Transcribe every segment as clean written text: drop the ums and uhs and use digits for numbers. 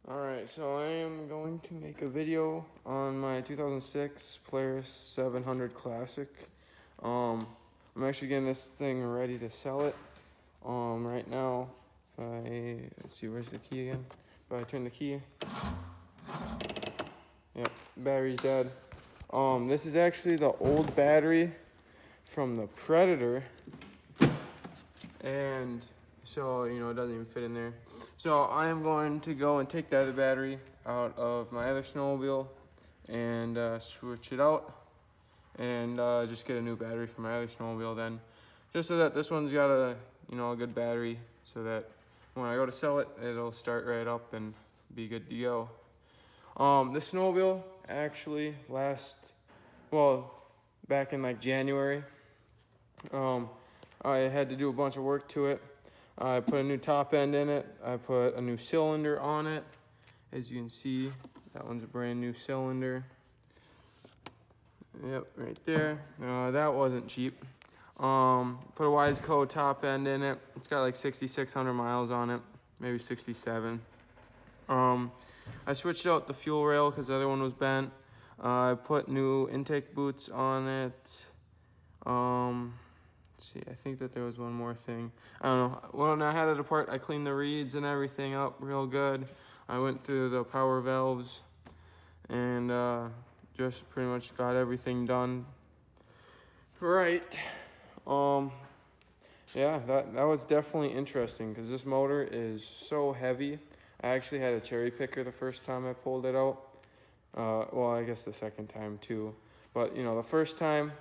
Alright, so I am going to make a video on my 2006 Polaris 700 Classic. I'm actually getting this thing ready to sell it. Right now, let's see, where's the key again? If I turn the key, yep, battery's dead. This is actually the old battery from the Predator, and so, it doesn't even fit in there. So I am going to go and take the other battery out of my other snowmobile and switch it out and just get a new battery for my other snowmobile then. Just so that this one's got a good battery so that when I go to sell it, it'll start right up and be good to go. This snowmobile actually back in like January, I had to do a bunch of work to it. I put a new top end in it. I put a new cylinder on it. As you can see, that one's a brand new cylinder. Yep, right there. That wasn't cheap. Put a Wiseco top end in it. It's got like 6,600 miles on it, maybe 67. I switched out the fuel rail because the other one was bent. I put new intake boots on it. Let's see, I think that there was one more thing. I don't know. When I had it apart, I cleaned the reeds and everything up real good. I went through the power valves and just pretty much got everything done right. Yeah, that was definitely interesting because this motor is so heavy. I actually had a cherry picker the first time I pulled it out. Well, I guess the second time too. But, the first time,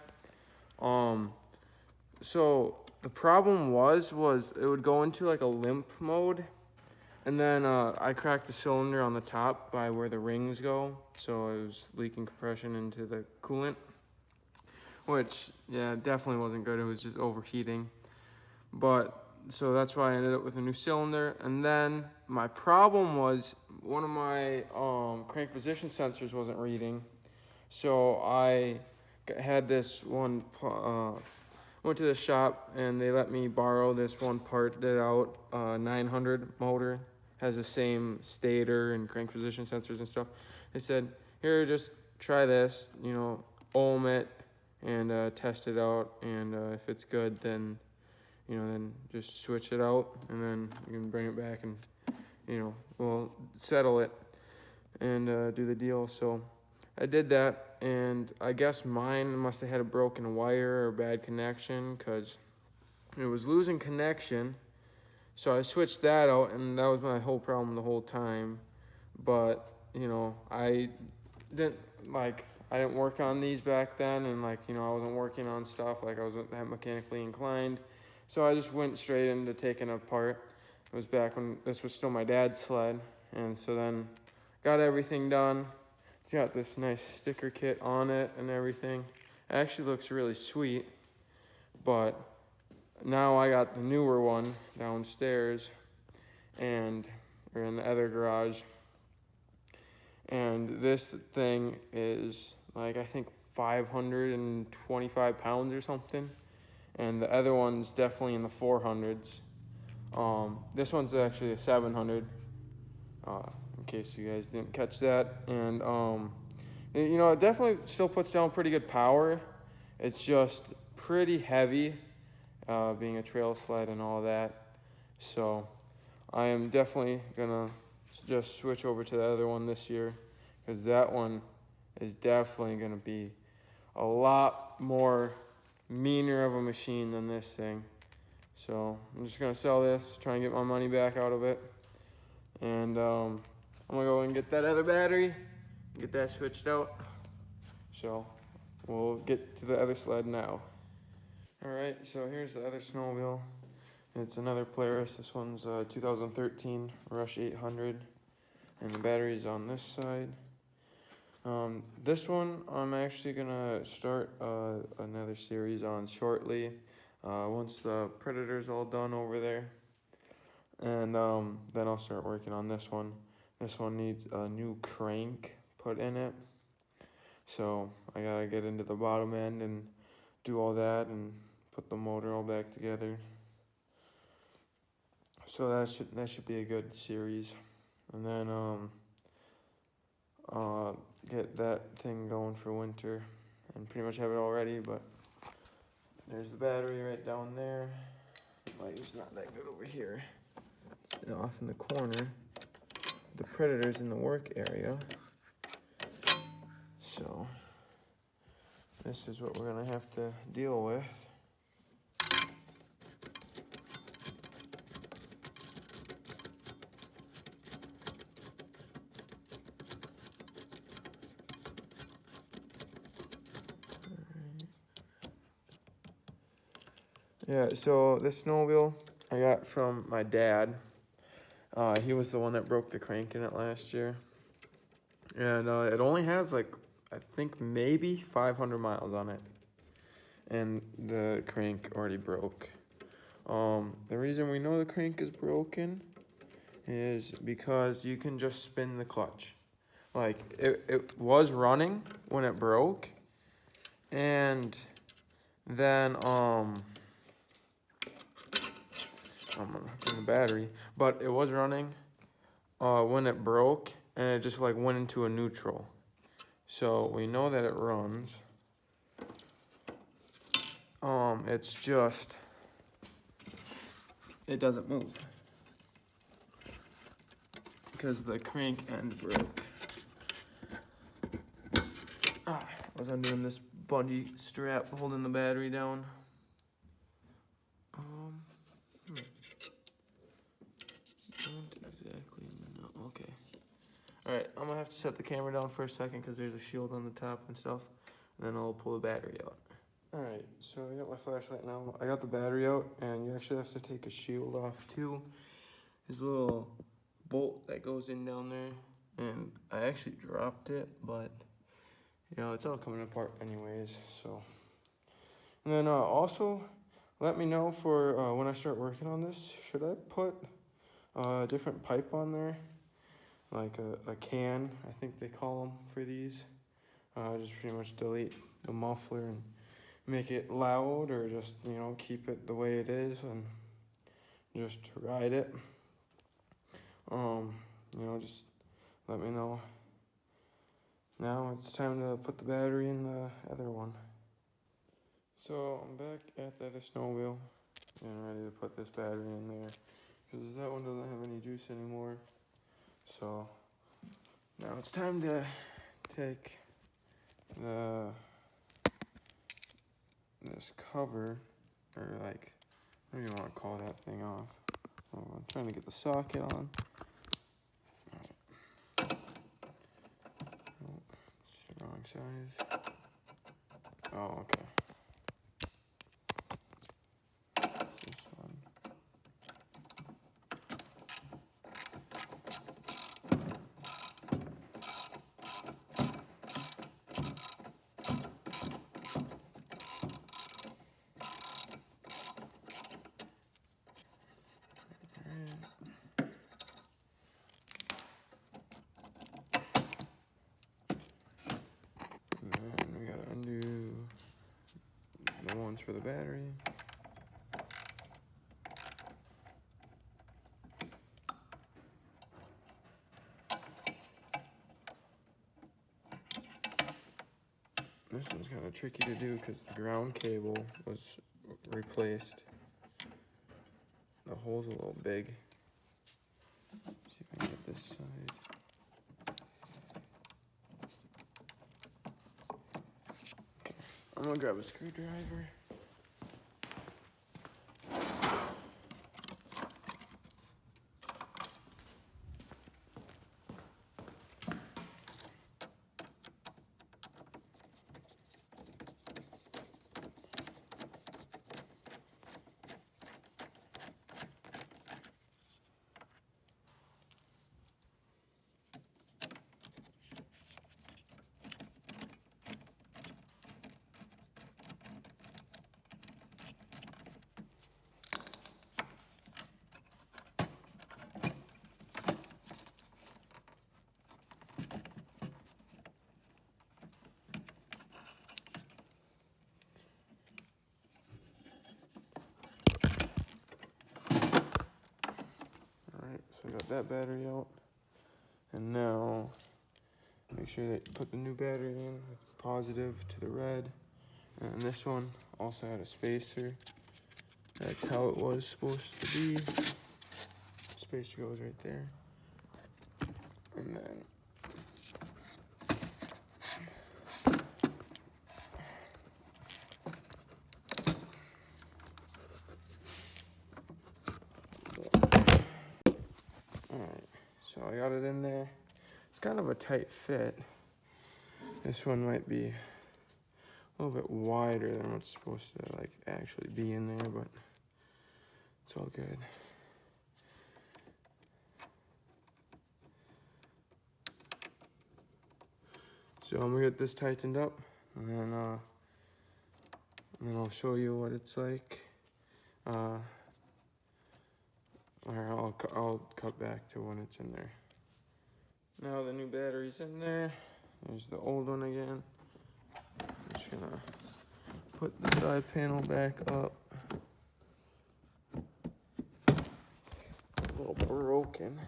so the problem was it would go into like a limp mode, and then I cracked the cylinder on the top by where the rings go, so it was leaking compression into the coolant, which definitely wasn't good. It was just overheating. But so that's why I ended up with a new cylinder. And then my problem was one of my crank position sensors wasn't reading, so I had this one. Went to the shop and they let me borrow this one part that out 900 motor, has the same stator and crank position sensors and stuff. They said, here, just try this, ohm it and test it out, and if it's good, then then just switch it out, and then you can bring it back and we'll settle it and do the deal. So I did that, and I guess mine must have had a broken wire or bad connection because it was losing connection. So I switched that out, and that was my whole problem the whole time. But I didn't work on these back then, and I wasn't working on stuff, I wasn't that mechanically inclined. So I just went straight into taking it apart. It was back when this was still my dad's sled, and so then got everything done. It's got this nice sticker kit on it and everything. It actually looks really sweet, but now I got the newer one downstairs or in the other garage. And this thing is I think 525 pounds or something. And the other one's definitely in the 400s. This one's actually a 700. In case you guys didn't catch that. And it definitely still puts down pretty good power. It's just pretty heavy, being a trail sled and all that. So I am definitely gonna just switch over to the other one this year, because that one is definitely gonna be a lot more meaner of a machine than this thing. So I'm just gonna sell this, try and get my money back out of it, and I'm gonna go and get that other battery, get that switched out. So we'll get to the other sled now. Alright, so here's the other snowmobile. It's another Polaris. This one's 2013 Rush 800, and the battery's on this side. This one I'm actually gonna start another series on shortly, once the Predator's all done over there, and then I'll start working on this one. This one needs a new crank put in it, so I gotta get into the bottom end and do all that and put the motor all back together. So that should be a good series. and then get that thing going for winter, and pretty much have it all ready. But there's the battery right down there. Light is not that good over here. It's off in the corner. The Predator's in the work area. So this is what we're gonna have to deal with. Yeah, so this snowmobile I got from my dad. He was the one that broke the crank in it last year. And it only has like, I think maybe 500 miles on it. And the crank already broke. The reason we know the crank is broken is because you can just spin the clutch. Like, it was running when it broke. And then, I'm in the battery, but it was running when it broke, and it just like went into a neutral. So we know that it runs. It's just it doesn't move because the crank end broke. I was undoing this bungee strap holding the battery down. Don't exactly know. Okay. Alright, I'm gonna have to set the camera down for a second because there's a shield on the top and stuff. And then I'll pull the battery out. Alright, so I got my flashlight now. I got the battery out, and you actually have to take a shield off too. There's a little bolt that goes in down there, and I actually dropped it, but you know, it's all coming apart anyways, so. And then also, let me know for when I start working on this, should I put a different pipe on there? Like a can, I think they call them for these. Just pretty much delete the muffler and make it loud, or just, you know, keep it the way it is and just ride it. You know, just let me know. Now it's time to put the battery in the other one. So I'm back at the other snowmobile and ready to put this battery in there because that one doesn't have any juice anymore. So now it's time to take this cover, or like, what do you want to call that thing off? Oh, I'm trying to get the socket on. Right. Oh, it's the wrong size. Oh, okay. This one. And then we gotta undo the ones for the battery. This one's kind of tricky to do because the ground cable was replaced. The hole's a little big. See if I can get this side. Okay. I'm gonna grab a screwdriver. Alright, so I got that battery out. And now, make sure that you put the new battery in, positive to the red. And this one also had a spacer. That's how it was supposed to be. Spacer goes right there. And then alright, so I got it in there. It's kind of a tight fit. This one might be a little bit wider than what's supposed to like actually be in there, but it's all good. So I'm gonna get this tightened up, and then I'll show you what it's like. Or I'll cut back to when it's in there. Now the new battery's in there. There's the old one again. I'm just gonna put the side panel back up. A little broken.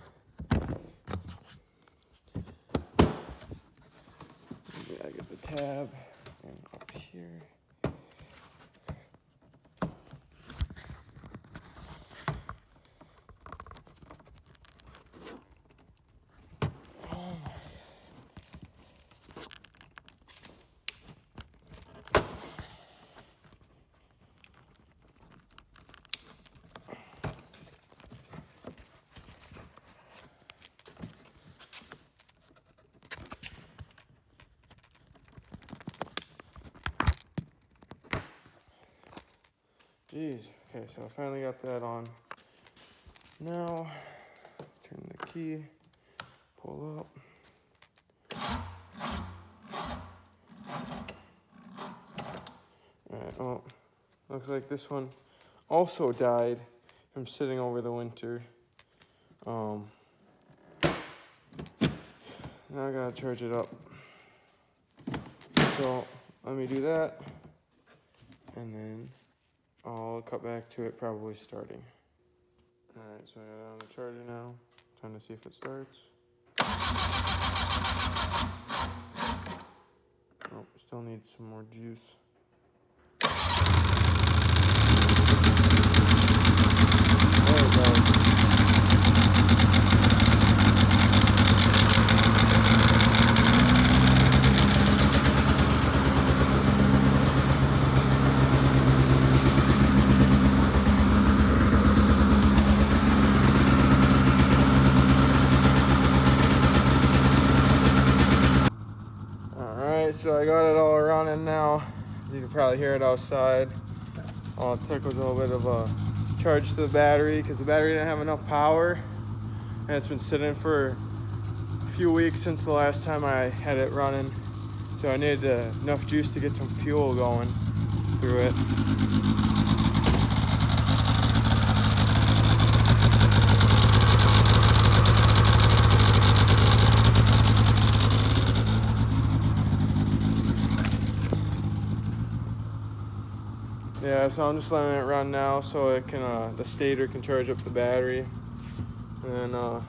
I get the tab and up here. Jeez, okay, so I finally got that on. Now, turn the key, pull up. Alright, well, looks like this one also died from sitting over the winter. Now I gotta charge it up. So, let me do that, and then I'll cut back to it probably starting. Alright, so I got it on the charger now. Time to see if it starts. Oh, still needs some more juice. There it goes. So I got it all running now. As you can probably hear it outside. All it took was a little bit of a charge to the battery because the battery didn't have enough power. And it's been sitting for a few weeks since the last time I had it running. So I needed enough juice to get some fuel going through it. Yeah, so I'm just letting it run now so it can, the stator can charge up the battery. And then I'll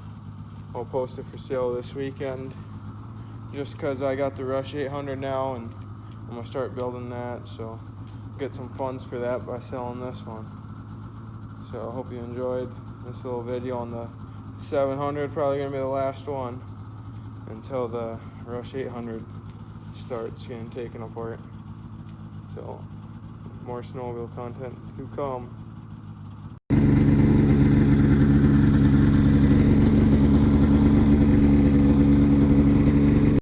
post it for sale this weekend. Just because I got the Rush 800 now and I'm going to start building that. So get some funds for that by selling this one. So I hope you enjoyed this little video on the 700. Probably going to be the last one until the Rush 800 starts getting taken apart. So more snowmobile content to come.